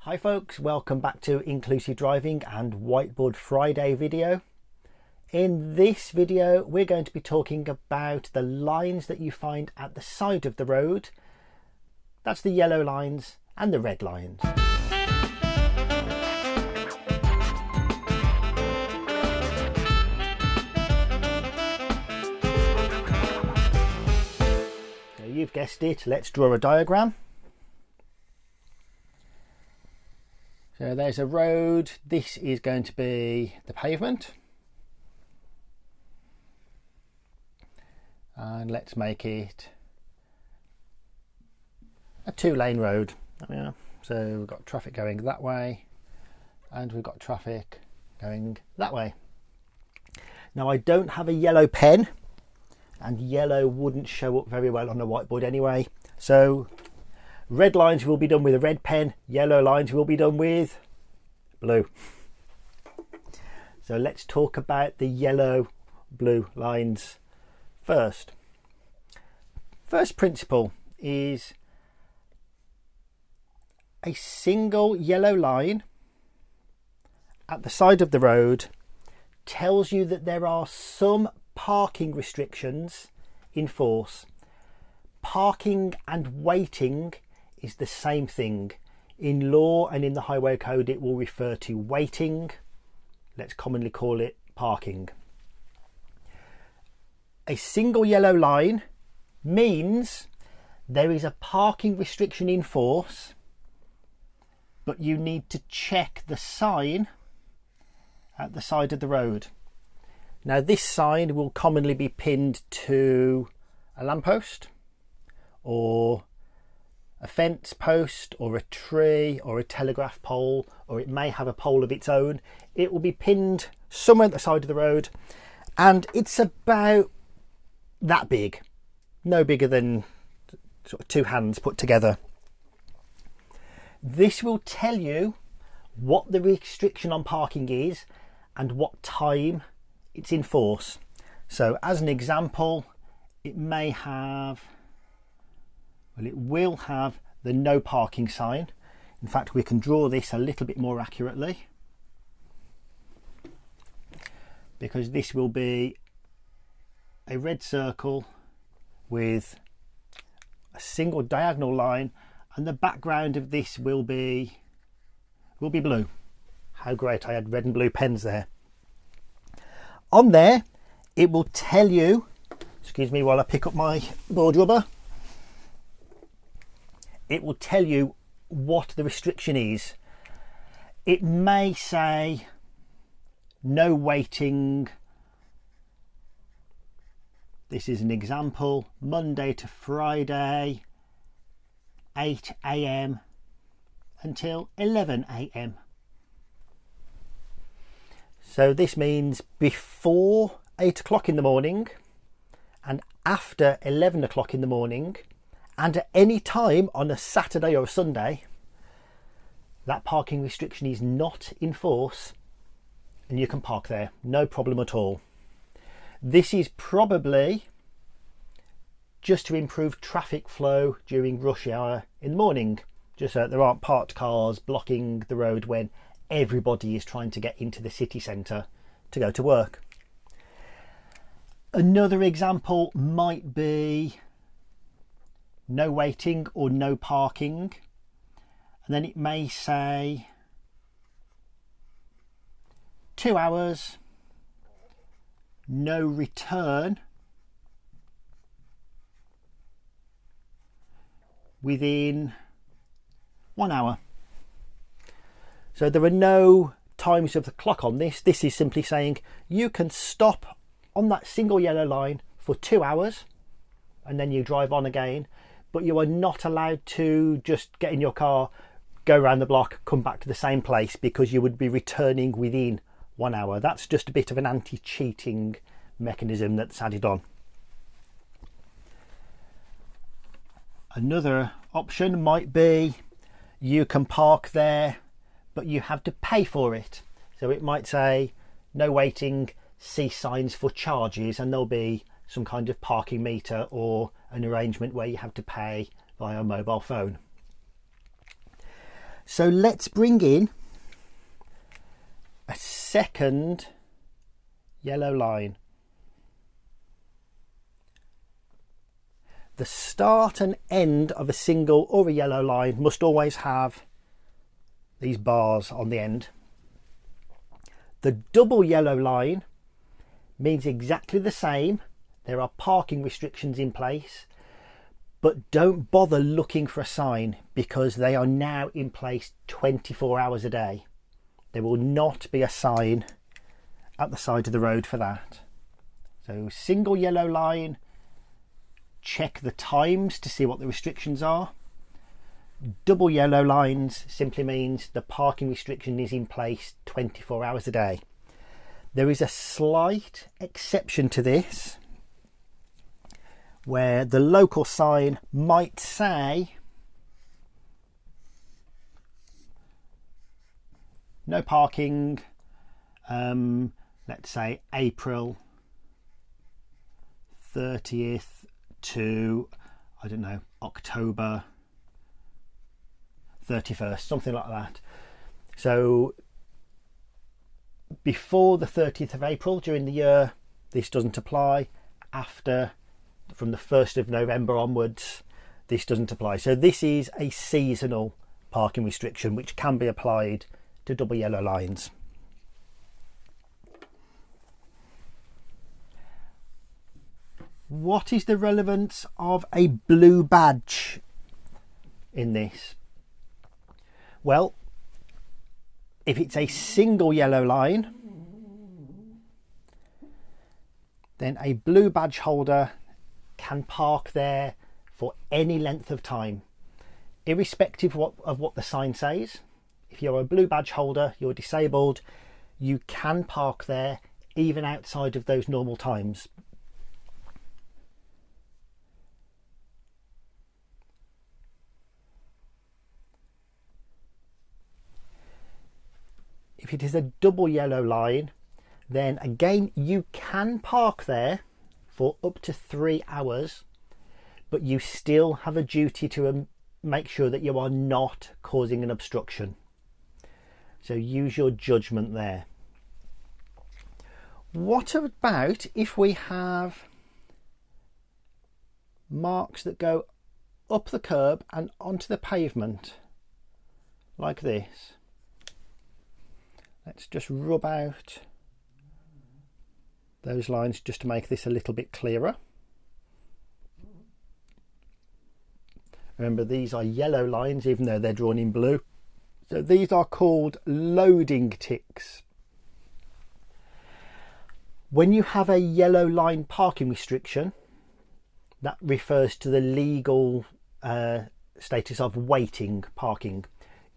Hi folks, welcome back to Inclusive Driving and Whiteboard Friday video. In this video we're going to be talking about the lines that you find at the side of the road. That's the yellow lines and the red lines. So you've guessed it, let's draw a diagram. So there's a road, this is going to be the pavement. And let's make it a two-lane road. Yeah. So we've got traffic going that way and we've got traffic going that way. Now I don't have a yellow pen and yellow wouldn't show up very well on a whiteboard anyway. So red lines will be done with a red pen, yellow lines will be done with blue. So let's talk about the yellow blue lines first. First principle is a single yellow line at the side of the road tells you that there are some parking restrictions in force. Parking and waiting is the same thing. In law and in the highway code it will refer to waiting. Let's commonly call it parking. A single yellow line means there is a parking restriction in force, but you need to check the sign at the side of the road. Now this sign will commonly be pinned to a lamppost or a fence post or a tree or a telegraph pole, or it may have a pole of its own. It will be pinned somewhere at the side of the road and it's about that big, no bigger than sort of two hands put together. This will tell you what the restriction on parking is and what time it's in force. So as an example, it may have, well, it will have the no parking sign. In fact, we can draw this a little bit more accurately because this will be a red circle with a single diagonal line, and the background of this will be blue. How great, I had red and blue pens there. On there it will tell you, excuse me while I pick up my board rubber, it will tell you what the restriction is. It may say no waiting. This is an example, Monday to Friday, 8 AM until 11 AM. So this means before 8 o'clock in the morning and after 11 o'clock in the morning and at any time on a Saturday or a Sunday, that parking restriction is not in force and you can park there, no problem at all. This is probably just to improve traffic flow during rush hour in the morning, just so that there aren't parked cars blocking the road when everybody is trying to get into the city centre to go to work. Another example might be no waiting or no parking, and then it may say 2 hours, no return within 1 hour. So there are no times of the clock on this. This is simply saying you can stop on that single yellow line for 2 hours and then you drive on again, but you are not allowed to just get in your car, go around the block, come back to the same place, because you would be returning within 1 hour. That's just a bit of an anti-cheating mechanism that's added on. Another option might be you can park there but you have to pay for it. So it might say no waiting, see signs for charges, and there'll be some kind of parking meter or an arrangement where you have to pay via a mobile phone. So let's bring in a second yellow line. The start and end of a single or a yellow line must always have these bars on the end. The double yellow line means exactly the same. There are parking restrictions in place, but don't bother looking for a sign because they are now in place 24 hours a day. There will not be a sign at the side of the road for that. So single yellow line, check the times to see what the restrictions are. Double yellow lines simply means the parking restriction is in place 24 hours a day. There is a slight exception to this where the local sign might say no parking, let's say April 30th to, I don't know, October 31st, something like that. So before the 30th of April during the year, this doesn't apply. After, from the 1st of November onwards, this doesn't apply. So this is a seasonal parking restriction which can be applied to double yellow lines. What is the relevance of a blue badge in this? Well, if it's a single yellow line, then a blue badge holder can park there for any length of time, irrespective of what the sign says. If you're a blue badge holder, you're disabled, you can park there even outside of those normal times. If it is a double yellow line, then again you can park there for up to 3 hours, but you still have a duty to make sure that you are not causing an obstruction. So use your judgment there. What about if we have marks that go up the curb and onto the pavement like this? Let's just rub out those lines just to make this a little bit clearer. Remember, these are yellow lines even though they're drawn in blue. So these are called loading ticks. When you have a yellow line parking restriction, that refers to the legal status of waiting parking.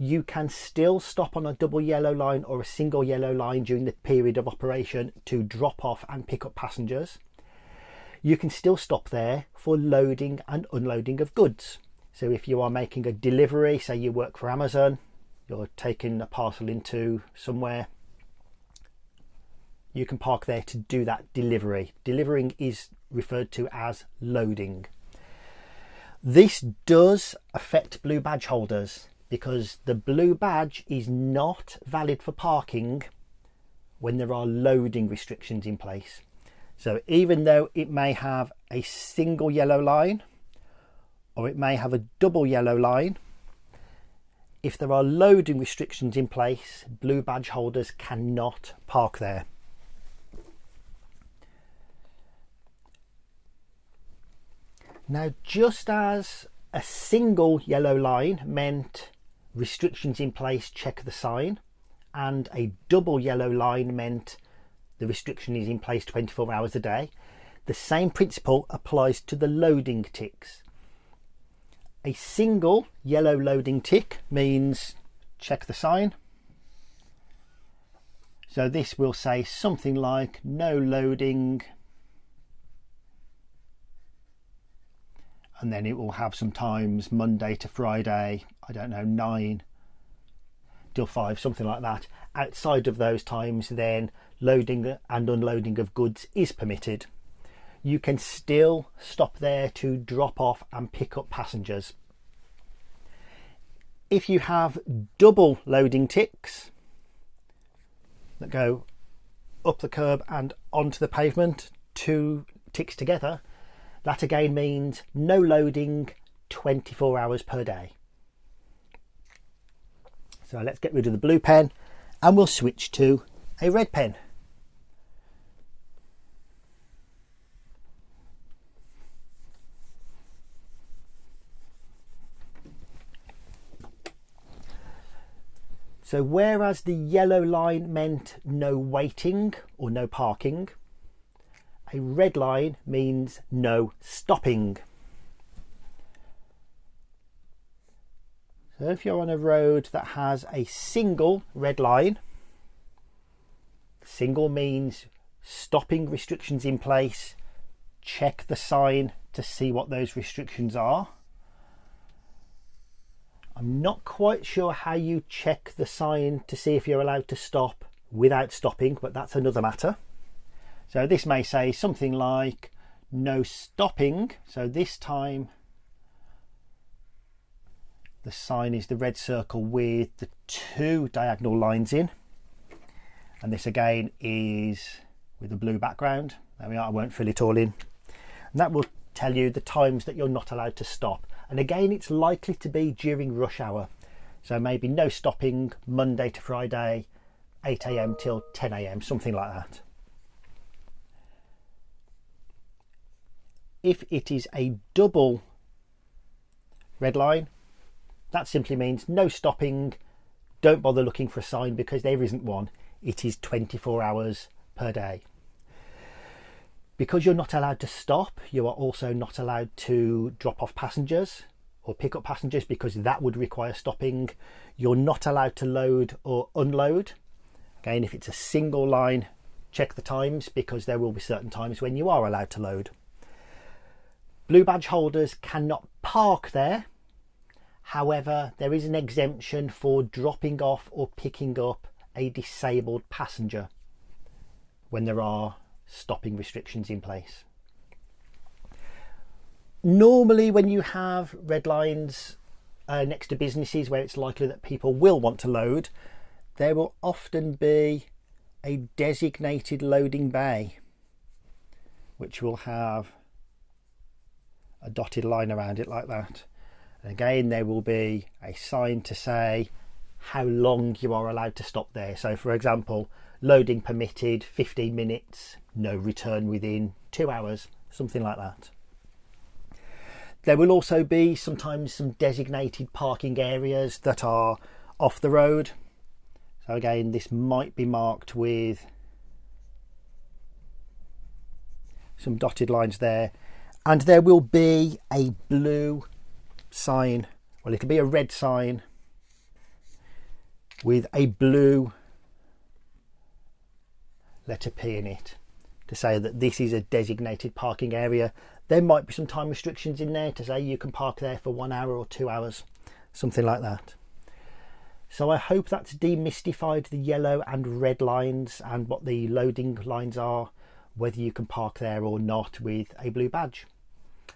You can still stop on a double yellow line or a single yellow line during the period of operation to drop off and pick up passengers. You can still stop there for loading and unloading of goods. So if you are making a delivery, say you work for Amazon, you're taking a parcel into somewhere, you can park there to do that delivery. Delivering is referred to as loading. This does affect blue badge holders, because the blue badge is not valid for parking when there are loading restrictions in place. So even though it may have a single yellow line or it may have a double yellow line, if there are loading restrictions in place, blue badge holders cannot park there. Now, just as a single yellow line meant restrictions in place, check the sign, and a double yellow line meant the restriction is in place 24 hours a day, the same principle applies to the loading ticks. A single yellow loading tick means check the sign. So this will say something like no loading, and then it will have some times Monday to Friday, I don't know, 9 till 5, something like that. Outside of those times, then loading and unloading of goods is permitted. You can still stop there to drop off and pick up passengers. If you have double loading ticks that go up the curb and onto the pavement, 2 ticks together, that again means no loading 24 hours per day. So let's get rid of the blue pen and we'll switch to a red pen. So whereas the yellow line meant no waiting or no parking, a red line means no stopping. So if you're on a road that has a single red line, single means stopping restrictions in place, check the sign to see what those restrictions are. I'm not quite sure how you check the sign to see if you're allowed to stop without stopping, but that's another matter. So this may say something like no stopping. So this time the sign is the red circle with the 2 diagonal lines in. And this again is with a blue background. There we are, I won't fill it all in. And that will tell you the times that you're not allowed to stop. And again, it's likely to be during rush hour. So maybe no stopping Monday to Friday, 8 AM till 10 AM, something like that. If it is a double red line, that simply means no stopping. Don't bother looking for a sign because there isn't one. It is 24 hours per day. Because you're not allowed to stop, you are also not allowed to drop off passengers or pick up passengers because that would require stopping. You're not allowed to load or unload. Again, if it's a single line, check the times because there will be certain times when you are allowed to load. Blue badge holders cannot park there. However, there is an exemption for dropping off or picking up a disabled passenger when there are stopping restrictions in place. Normally when you have red lines next to businesses where it's likely that people will want to load, there will often be a designated loading bay which will have a dotted line around it like that. And again, there will be a sign to say how long you are allowed to stop there. So for example, loading permitted 15 minutes, no return within 2 hours, something like that. There will also be sometimes some designated parking areas that are off the road. So again, this might be marked with some dotted lines there. And there will be a blue sign, well, it'll be a red sign with a blue letter P in it to say that this is a designated parking area. There might be some time restrictions in there to say you can park there for 1 hour or 2 hours, something like that. So I hope that's demystified the yellow and red lines and what the loading lines are, whether you can park there or not with a blue badge.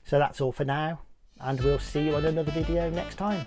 So that's all for now, and we'll see you on another video next time.